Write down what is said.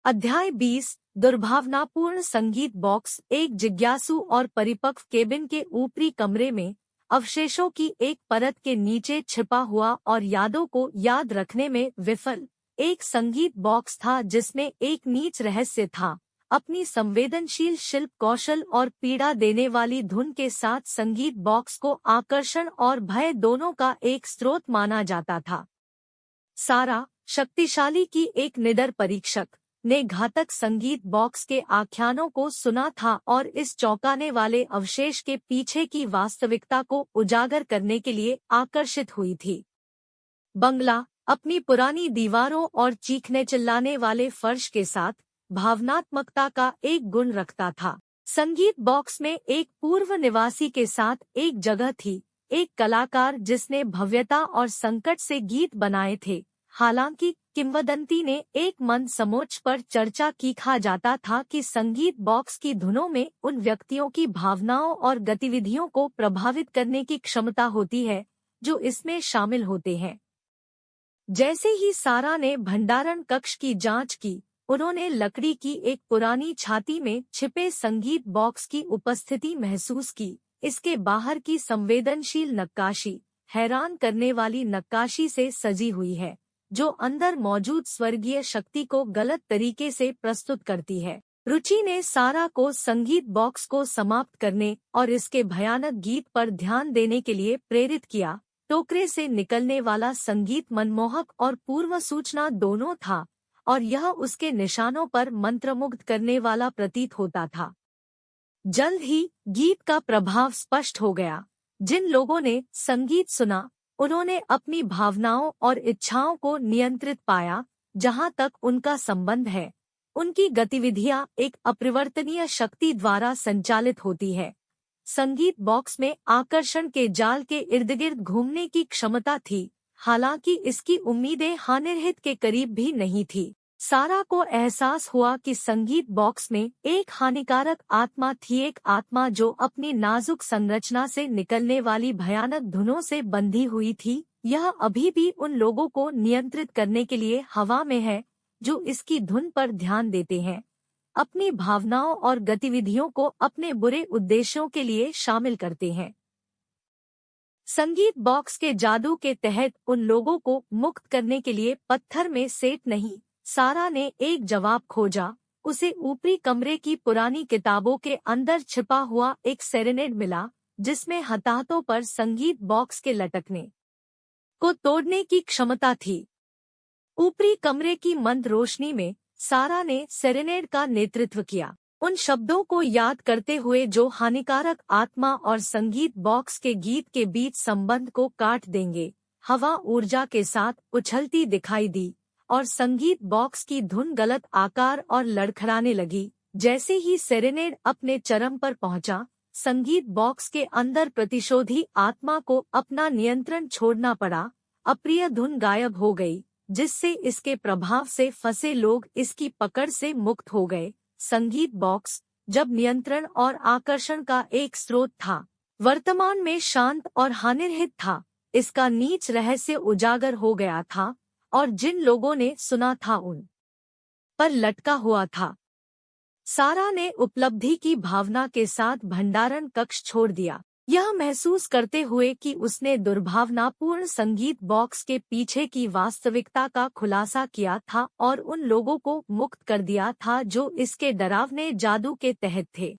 अध्याय 20 दुर्भावनापूर्ण संगीत बॉक्स। एक जिज्ञासु और परिपक्व केबिन के ऊपरी कमरे में अवशेषों की एक परत के नीचे छिपा हुआ और यादों को याद रखने में विफल एक संगीत बॉक्स था, जिसमें एक नीच रहस्य था। अपनी संवेदनशील शिल्प कौशल और पीड़ा देने वाली धुन के साथ संगीत बॉक्स को आकर्षण और भय दोनों का एक स्रोत माना जाता था। सारा, शक्तिशाली की एक निडर परीक्षक, ने घातक संगीत बॉक्स के आख्यानों को सुना था और इस चौंकाने वाले अवशेष के पीछे की वास्तविकता को उजागर करने के लिए आकर्षित हुई थी। बंगला अपनी पुरानी दीवारों और चीखने चिल्लाने वाले फर्श के साथ भावनात्मकता का एक गुण रखता था। संगीत बॉक्स में एक पूर्व निवासी के साथ एक जगह थी, एक कलाकार जिसने भव्यता और संकट से गीत बनाए थे। हालांकि किंवदंती ने एक मंद समोच्च पर चर्चा की कहा जाता था कि संगीत बॉक्स की धुनों में उन व्यक्तियों की भावनाओं और गतिविधियों को प्रभावित करने की क्षमता होती है जो इसमें शामिल होते हैं। जैसे ही सारा ने भंडारण कक्ष की जांच की, उन्होंने लकड़ी की एक पुरानी छाती में छिपे संगीत बॉक्स की उपस्थिति महसूस की। इसके बाहर की संवेदनशील नक्काशी हैरान करने वाली नक्काशी से सजी हुई है, जो अंदर मौजूद स्वर्गीय शक्ति को गलत तरीके से प्रस्तुत करती है। रुचि ने सारा को संगीत बॉक्स को समाप्त करने और इसके भयानक गीत पर ध्यान देने के लिए प्रेरित किया। टोकरे से निकलने वाला संगीत मनमोहक और पूर्व सूचना दोनों था, और यह उसके निशानों पर मंत्रमुग्ध करने वाला प्रतीत होता था। जल्द ही गीत का प्रभाव स्पष्ट हो गया। जिन लोगों ने संगीत सुना, उन्होंने अपनी भावनाओं और इच्छाओं को नियंत्रित पाया। जहां तक उनका संबंध है, उनकी गतिविधियां एक अपरिवर्तनीय शक्ति द्वारा संचालित होती है। संगीत बॉक्स में आकर्षण के जाल के इर्दगिर्द घूमने की क्षमता थी, हालांकि इसकी उम्मीदें हानिरहित के करीब भी नहीं थी। सारा को एहसास हुआ कि संगीत बॉक्स में एक हानिकारक आत्मा थी, एक आत्मा जो अपनी नाजुक संरचना से निकलने वाली भयानक धुनों से बंधी हुई थी। यह अभी भी उन लोगों को नियंत्रित करने के लिए हवा में है जो इसकी धुन पर ध्यान देते हैं, अपनी भावनाओं और गतिविधियों को अपने बुरे उद्देश्यों के लिए शामिल करते हैं। संगीत बॉक्स के जादू के तहत उन लोगों को मुक्त करने के लिए पत्थर में सेट नहीं। सारा ने एक जवाब खोजा। उसे ऊपरी कमरे की पुरानी किताबों के अंदर छिपा हुआ एक सेरेनेड मिला, जिसमें हताहतों पर संगीत बॉक्स के लटकने को तोड़ने की क्षमता थी। ऊपरी कमरे की मंद रोशनी में सारा ने सेरेनेड का नेतृत्व किया, उन शब्दों को याद करते हुए जो हानिकारक आत्मा और संगीत बॉक्स के गीत के बीच संबंध को काट देंगे। हवा ऊर्जा के साथ उछलती दिखाई दी और संगीत बॉक्स की धुन गलत आकार और लड़खड़ाने लगी। जैसे ही सेरेनेड अपने चरम पर पहुंचा, संगीत बॉक्स के अंदर प्रतिशोधी आत्मा को अपना नियंत्रण छोड़ना पड़ा। अप्रिय धुन गायब हो गई, जिससे इसके प्रभाव से फंसे लोग इसकी पकड़ से मुक्त हो गए। संगीत बॉक्स, जब नियंत्रण और आकर्षण का एक स्रोत था, वर्तमान में शांत और हानिरहित था। इसका नीच रहस्य उजागर हो गया था, और जिन लोगों ने सुना था उन पर लटका हुआ था। सारा ने उपलब्धि की भावना के साथ भंडारण कक्ष छोड़ दिया, यह महसूस करते हुए कि उसने दुर्भावनापूर्ण संगीत बॉक्स के पीछे की वास्तविकता का खुलासा किया था और उन लोगों को मुक्त कर दिया था जो इसके डरावने जादू के तहत थे।